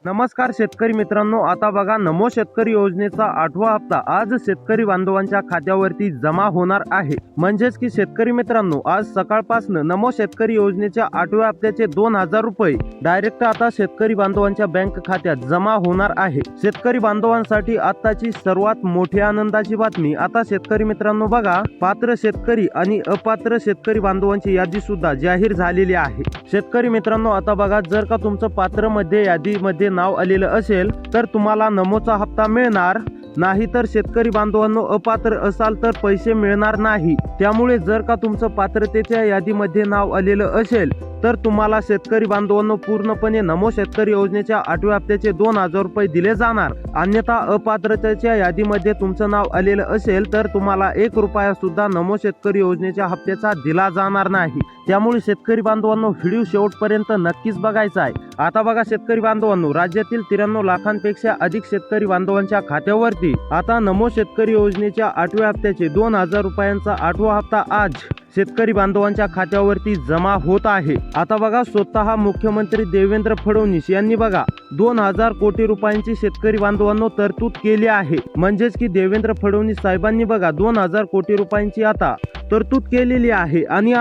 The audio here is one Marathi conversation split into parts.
नमस्कार शेतकरी मित्रांनो, आता बघा नमो शेतकरी योजनेचा 8वा हप्ता आज शेतकरी बांधवांच्या खात्यावरती जमा होणार आहे। म्हणजेच की शेतकरी मित्रांनो, आज सकाळपासून नमो शेतकरी योजनेच्या 8व्या हप्त्याचे 2000 रुपये डायरेक्ट आता शेतकरी बांधवांच्या बँक खात्यात जमा होणार आहे। शेतकरी बांधवांसाठी आताची सर्वात मोठी आनंदाची बातमी, आता शेतकरी मित्रांनो बघा, पात्र शेतकरी आणि अपात्र शेतकरी बांधवांची यादी सुद्धा जाहीर झालेली आहे। शेतकरी मित्रांनो, आता बघा, जर का तुमचं पात्र मध्ये यादीमध्ये नाव आलेलं असेल तर तुम्हाला नमोचा हप्ता मिळणार नाही, तर शेतकरी बांधवांनो अपात्र असाल तर पैसे मिळणार नाही। त्यामुळे जर का तुमचं पात्रतेच्या यादीमध्ये नाव आलेलं असेल तर तुम्हाला शेतकरी बांधवांनो पूर्णपणे नमो शेतकरी योजनेच्या 8व्या हप्त्याचे 2000 रुपये दिले जाणार। अन्यथा अपात्रतेच्या यादीमध्ये तुमचं नाव आलेलं असेल तर तुम्हाला 1 रुपया सुद्धा नमो शेतकरी योजनेच्या हप्त्याचा दिला जाणार नाही। त्यामुळे शेतकरी बांधवांनो व्हिडिओ शेवटपर्यंत नक्कीच बघायचा आहे। आता बघा शेतकरी बांधवांनो, राज्यातील 93 लाखांपेक्षा अधिक शेतकरी बांधवांच्या खात्यावरती आता नमो शेतकरी योजनेच्या 8व्या हप्त्याचे 2000 रुपयांचा 8वा हप्ता आज शेतकरी बांधवांच्या खात्यावरती जमा होत आहे। आता बघा, स्वतः मुख्यमंत्री देवेंद्र फडणवीस यांनी बघा 2000 कोटी रुपयांची शेतकरी बांधवांनो तरतूद केली आहे। म्हणजेच की देवेंद्र फडणवीस साहेबांनी बघा 2000 कोटी रुपयांची आता तरतूद केलेली आहे। आणि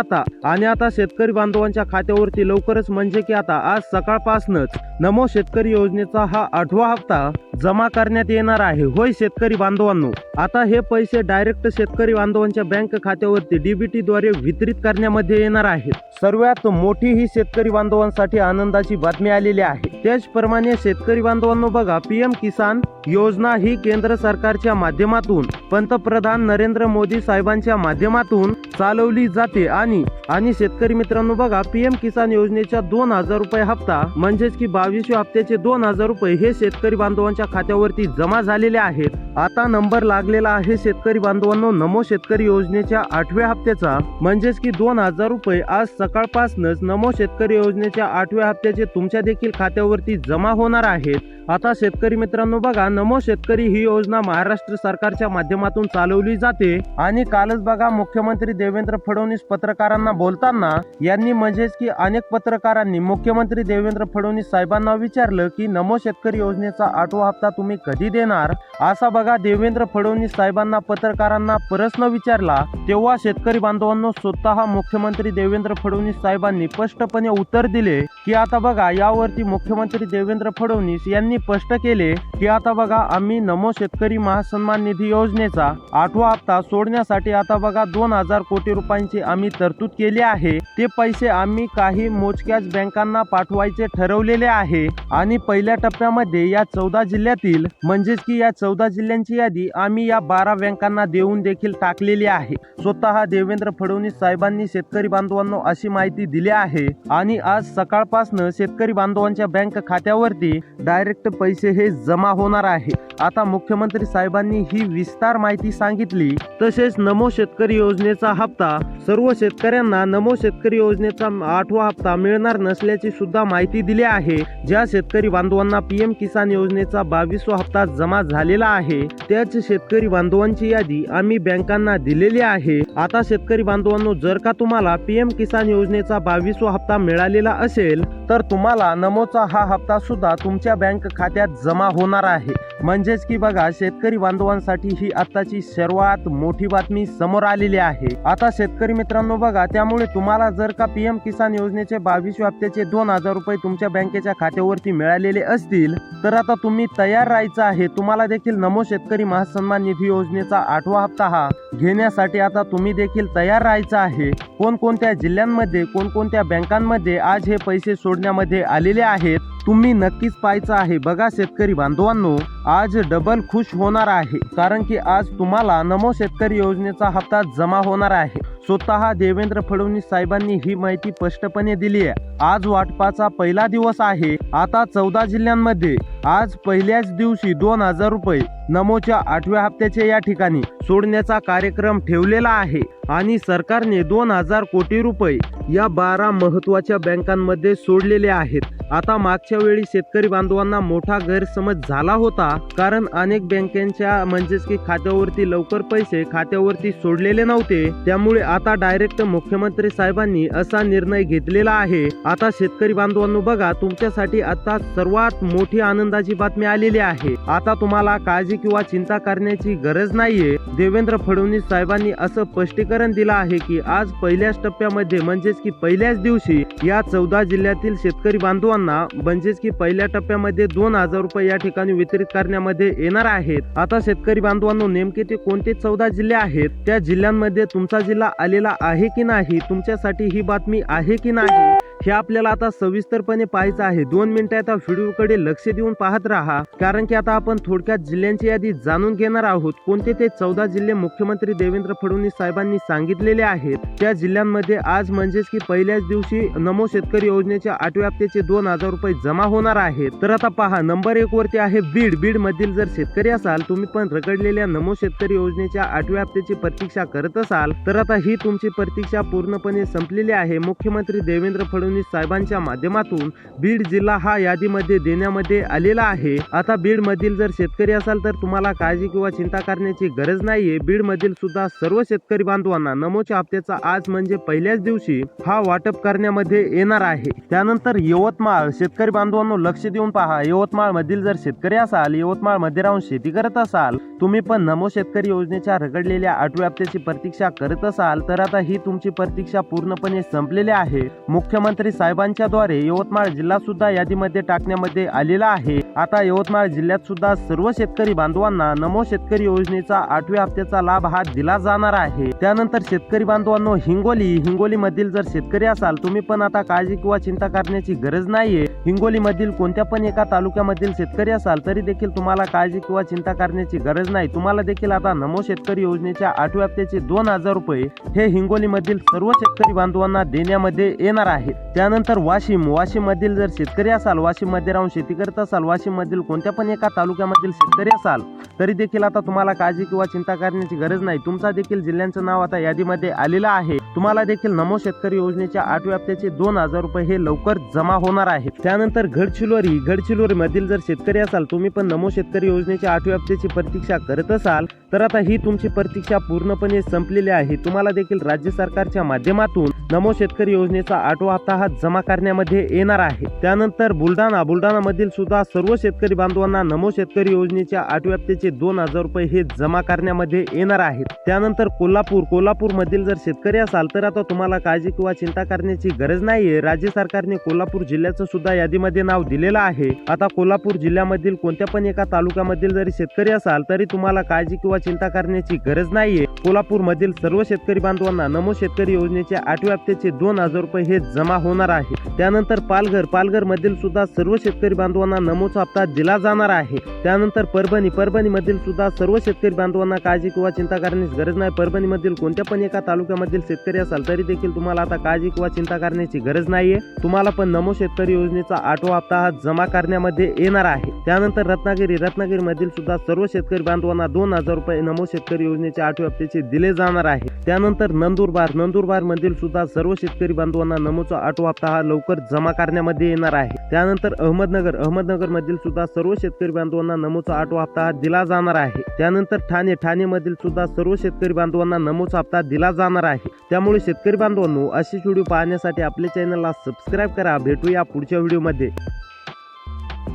आता शेतकरी बांधवांच्या खात्यावरती लवकरच म्हणजे की आता आज सकाळपासूनच नमो शेतकरी योजनेचा हा 8वा हप्ता जमा करण्यात येणार आहे। होय शेतकरी बांधवांनो, आता हे पैसे डायरेक्ट शेतकरी बांधवांच्या बँक खात्यावरती डीबीटी द्वारे वितरित करण्यामध्ये येणार आहेत। सर्वात मोठी ही शेतकरी बांधवांसाठी आनंदाची बातमी आलेली आहे। त्याचप्रमाणे शेतकरी बांधवांनो बघा, पीएम किसान योजना ही केंद्र सरकारच्या माध्यमातून पंतप्रधान नरेंद्र मोदी साहेबांच्या माध्यमातून चालवली जाते आणि शेतकरी मित्रांनो बघा, पीएम किसान योजनेच्या 2000 रुपये हप्ता म्हणजेच की 22व्या हप्त्याचे 2000 रुपये हे शेतकरी बांधवांच्या खात्यावरती जमा झालेले आहेत। आता नंबर लागलेला आहे शेतकरी बांधवांनो नमो शेतकरी योजनेच्या 8व्या हप्त्याचा, म्हणजेच की 2000 रुपये आज सकाळपासूनच नमो शेतकरी योजनेच्या 8व्या हप्त्याचे तुमच्या देखील खात्यावरती जमा होणार आहेत। आता शेतकरी मित्रांनो बघा, नमो शेतकरी ही योजना महाराष्ट्र सरकारच्या माध्यमातून चालवली जाते। आणि कालच बघा मुख्यमंत्री देवेंद्र फडणवीस पत्रकारांना बोलताना यांनी म्हणजेच की अनेक पत्रकारांनी मुख्यमंत्री देवेंद्र फडणवीस साहेबांना विचारलं की नमो शेतकरी योजनेचा 8वा हप्ता तुम्ही कधी देणार, असा बघा देवेंद्र फडणवीस साहेबांना पत्रकारांना प्रश्न विचारला। तेव्हा शेतकरी बांधवांनो स्वतः मुख्यमंत्री देवेंद्र फडणवीस साहेबांनी स्पष्टपणे उत्तर दिले की आता बघा, यावरती मुख्यमंत्री देवेंद्र फडणवीस यांनी स्पष्ट केले की आता बघा, आम्ही नमो शेतकरी महासन्मान निधी योजनेचा 8वा हप्ता सोडण्यासाठी आता बघा 2000 कोटी रुपयांची आम्ही तरतूद केली आहे। ते पैसे आम्ही काही मोजक्याच बँकांना पाठवायचे ठरवलेले आहे। आणि पहिल्या टप्प्यामध्ये या 14 जिल्ह्यातील म्हणजेच की या 14 जिल्ह्यांची यादी आम्ही या 12 बँकांना देऊन देखील टाकलेली आहे। स्वतः देवेंद्र फडणवीस साहेबांनी शेतकरी बांधवांनो अशी माहिती दिली आहे। आणि आज सकाळपासून शेतकरी बांधवांच्या बँक खात्यावरती डायरेक्ट पैसे हे जमा होणार आहे। आता मुख्यमंत्री साहेबांनी ही विस्तार माहिती सांगितली। तसेच नमो शेतकरी योजनेचा हप्ता सर्व शेतकऱ्यांना नमो शेतकरी योजनेचा 8वा हप्ता मिळणार नसल्याची सुद्धा माहिती दिली आहे। ज्या शेतकरी बांधवांना पीएम किसान योजनेचा 22वा हप्ता जमा झालेला आहे त्याच शेतकरी बांधवांची यादी आम्ही बँकांना दिलेली आहे। आता शेतकरी बांधवांनो, जर का तुम्हाला पीएम किसान योजनेचा 22वा हप्ता मिळालेला असेल तर तुम्हाला नमोचा हा हप्ता सुद्धा तुमच्या बँक खात्यात जमा होणार आहे। म्हणजेच की बघा, शेतकरी बांधवांसाठी ही आताची सर्वात मोठी बातमी समोर आलेली आहे। आता शेतकरी मित्रांनो बघा, त्यामुळे तुम्हाला जर का पीएम किसान योजनेचे 22व्या हप्त्याचे 2000 रुपये तुमच्या बँकेच्या खात्यावरती मिळालेले असतील तर आता तुम्ही तयार राहायचं आहे। तुम्हाला देखील नमो शेतकरी महासन्मान निधी योजनेचा 8वा हप्ता हा घेण्यासाठी आता तुम्ही देखील तयार राहायचं आहे। कोणकोणत्या जिल्ह्यांमध्ये कोणकोणत्या बँकांमध्ये आज हे पैसे सोडण्यामध्ये आलेले आहेत तुम्ही नक्कीच पाहायचं आहे। बघा शेतकरी बांधवांनो, आज डबल खुश होणार आहे, कारण की आज तुम्हाला नमो शेतकरी योजनेचा हप्ता जमा होणार आहे। स्वतः देवेंद्र फडणवीस साहेबांनी ही माहिती स्पष्टपणे दिली आहे। आज वाटपाचा पहिला दिवस आहे। आता 14 जिल्ह्यांमध्ये आज पहिल्याच दिवशी 2000 रुपये नमोच्या 8व्या हप्त्याचे या ठिकाणी सोडण्याचा कार्यक्रम ठेवलेला आहे। आणि सरकारने 2000 कोटी रुपये या 12 महत्त्वाच्या बँकांमध्ये सोडलेले आहेत। आता मागच्या वेळी शेतकरी बांधवांना मोठा गैरसमज झाला होता, कारण अनेक बँकांच्या म्हणजेच की खात्यावरती लवकर पैसे खात्यावरती सोडलेले नव्हते। त्यामुळे आता डायरेक्ट मुख्यमंत्री साहेबांनी असा निर्णय घेतलेला आहे। आता शेतकरी बांधवांनो बघा, तुमच्यासाठी आता सर्वात मोठी आनंदाची बातमी आलेली आहे। आता तुम्हाला काळजी किंवा चिंता करण्याची गरज नाहीये। देवेंद्र फडणवीस साहेबांनी असं स्पष्टीकरण दिलं आहे की आज पहिल्याच टप्प्यामध्ये म्हणजेच की पहिल्याच दिवशी या 14 जिल्ह्यातील शेतकरी बांधवांना म्हणजेच की पहिल्या टप्प्यामध्ये 2000 रुपये या ठिकाणी वितरित करण्यामध्ये येणार आहेत। आता शेतकरी बांधवांनो नेमके ते कोणते 14 जिल्हे आहेत, त्या जिल्ह्यांमध्ये तुमचा जिल्हा आलेला आहे की नाही, तुमच्यासाठी ही बातमी आहे की नाही, हे आपल्याला आता सविस्तरपणे पाहायचं आहे। 2 मिनिटं आता व्हिडिओकडे लक्ष देऊन पाहत राहा, कारण की आता आपण थोडक्यात जिल्ह्यांची यादी जाणून घेणार आहोत। कोणते ते 14 जिल्हे मुख्यमंत्री देवेंद्र फडणवीस साहेबांनी सांगितलेले आहेत। त्या जिल्ह्यांमध्ये आज म्हणजेच की पहिल्याच दिवशी नमो शेतकरी योजनेच्या 8व्या हप्त्याचे 2000 रुपये जमा होणार आहेत। तर आता पहा, नंबर 1 वरती आहे बीड। बीड मधील जर शेतकरी असाल, तुम्ही पण रखडलेल्या नमो शेतकरी योजनेच्या 8व्या हप्त्याची प्रतीक्षा करत असाल, तर आता ही तुमची प्रतीक्षा पूर्णपणे संपलेली आहे। मुख्यमंत्री देवेंद्र फडणवीस साहेबांच्या माध्यमातून बीड जिल्हा हा यादीमध्ये देण्यामध्ये आलेला आहे। आता बीड मधील जर शेतकरी असाल तर तुम्हाला काळजी किंवा चिंता करण्याची गरज नाहीये। बीड मधील सुद्धा सर्व शेतकरी बांधवांना नमोच्या हप्त्याचा आज म्हणजे पहिल्याच दिवशी हा वाटप करण्यामध्ये येणार आहे। त्यानंतर यवतमाळ, शेतकरी बांधवांनो लक्ष देऊन पहा, यवतमाळ मधील जर शेतकरी असाल, यवतमाळ मध्ये राहून शेती करत असाल, तुम्ही पण नमो शेतकरी योजनेच्या रखडलेल्या 8व्या हप्त्याची प्रतीक्षा करत असाल, तर आता ही तुमची प्रतीक्षा पूर्णपणे संपलेली आहे। मुख्यमंत्री साहेबांच्या द्वारे यवतमाळ जिल्हा सुद्धा यादीमध्ये टाकण्यामध्ये आलेला आहे। आता यवतमाळ जिल्ह्यात सुद्धा सर्व शेतकरी बांधवांना नमो शेतकरी योजनेचा 8व्या हप्त्याचा लाभ हा दिला जाणार आहे। त्यानंतर शेतकरी बांधवांनो हिंगोली मधील जर शेतकरी असाल, तुम्ही पण आता काळजी किंवा चिंता करण्याची गरज नाहीये। हिंगोली मधील कोणत्या पण एका तालुक्यामधील शेतकरी असाल तरी देखील तुम्हाला काळजी किंवा चिंता करण्याची गरज नाही। तुम्हाला देखील आता नमो शेतकरी योजनेच्या 8व्या हप्त्याचे 2000 रुपये हे हिंगोली मधील सर्व शेतकरी बांधवांना देण्यामध्ये येणार आहेत। त्यानंतर वाशिम मधील जर शेतकरी असाल, वाशिम मध्ये राहून शेती करत असाल, वाशिम मधील कोणत्या पण एका तालुक्यामधील शेतकरी असाल, तरी देखील आता तुम्हाला काळजी किंवा चिंता करण्याची गरज नाही। तुमचा देखील जिल्ह्यांचं नाव आता यादीमध्ये आलेलं आहे। तुम्हाला देखील नमो शेतकरी योजनेच्या 8व्या हप्त्याचे 2000 रुपये हे लवकर जमा होणार आहेत। त्यानंतर गडचिरोली मधील जर शेतकरी असाल, तुम्ही पण नमो शेतकरी योजनेच्या 8व्या हप्त्याची प्रतीक्षा करत असाल, तर आता ही तुमची प्रतीक्षा पूर्णपणे संपलेली आहे। तुम्हाला देखील राज्य सरकारच्या माध्यमातून नमो शेतकरी योजनेचा 8वा हप्ता हा जमा करण्यामध्ये येणार आहे। त्यानंतर बुलढाणा मधील सुद्धा सर्व शेतकरी बांधवांना नमो शेतकरी योजनेच्या 8व्या हप्त्याचे 2000 रुपये हे जमा करण्यामध्ये येणार आहेत। त्यानंतर कोल्हापूर मधील जर शेतकरी असाल, तर आता तुम्हाला काळजी किंवा चिंता करण्याची गरज नाहीये। राज्य सरकारने कोल्हापूर जिल्ह्याचं सुद्धा यादीमध्ये नाव दिलेलं आहे। आता कोल्हापूर जिल्ह्यामधील कोणत्या पण एका तालुक्यामधील जरी शेतकरी असाल, तरी तुम्हाला काळजी किंवा चिंता करण्याची गरज नाहीये। कोल्हापूर मधील सर्व शेतकरी बांधवांना नमो शेतकरी योजनेच्या 8व्या हप्त्याचे 2000 रुपये हे जमा होणार आहे। त्यानंतर पालघर मधील सुद्धा सर्व शेतकरी बांधवांना नमोचा हप्ता दिला जाणार आहे। त्यानंतर परभणी मधील सुद्धा सर्व शेतकरी बांधवांना काळजी किंवा चिंता करण्याची गरज नाही। परभणी मधील कोणत्या पण एका तालुक्यामधील शेतकरी असाल, तरी देखील तुम्हाला आता काळजी किंवा चिंता करण्याची गरज नाहीये। तुम्हाला पण नमो शेतकरी योजनेचा 8वा हप्ता हा जमा करण्यामध्ये येणार आहे। त्यानंतर रत्नागिरी मधील सुद्धा सर्व शेतकरी बांधवांना 2000 रुपये नमो शेतकरी योजनेच्या 8व्या हप्त्याचे दिले जाणार आहे। त्यानंतर नंदुरबार मधील सुद्धा सर्व शेतकरी बांधवांना नमोचा 8वा हप्ता हा लवकर जमा करण्यामध्ये येणार आहे। त्यानंतर अहमदनगर मधील सुद्धा सर्व शेतकरी बांधवांना नमोचा 8वा हप्ता हा दिला जाणार आहे। त्यानंतर ठाणे मधील सुद्धा सर्व शेतकरी बांधवांना नमोचा हप्ता दिला जाणार आहे। त्यामुळे शेतकरी बांधवांनो, अशीच व्हिडिओ पाहण्यासाठी आपल्या चॅनलला सबस्क्राईब करा। भेटूया पुढच्या व्हिडिओमध्ये।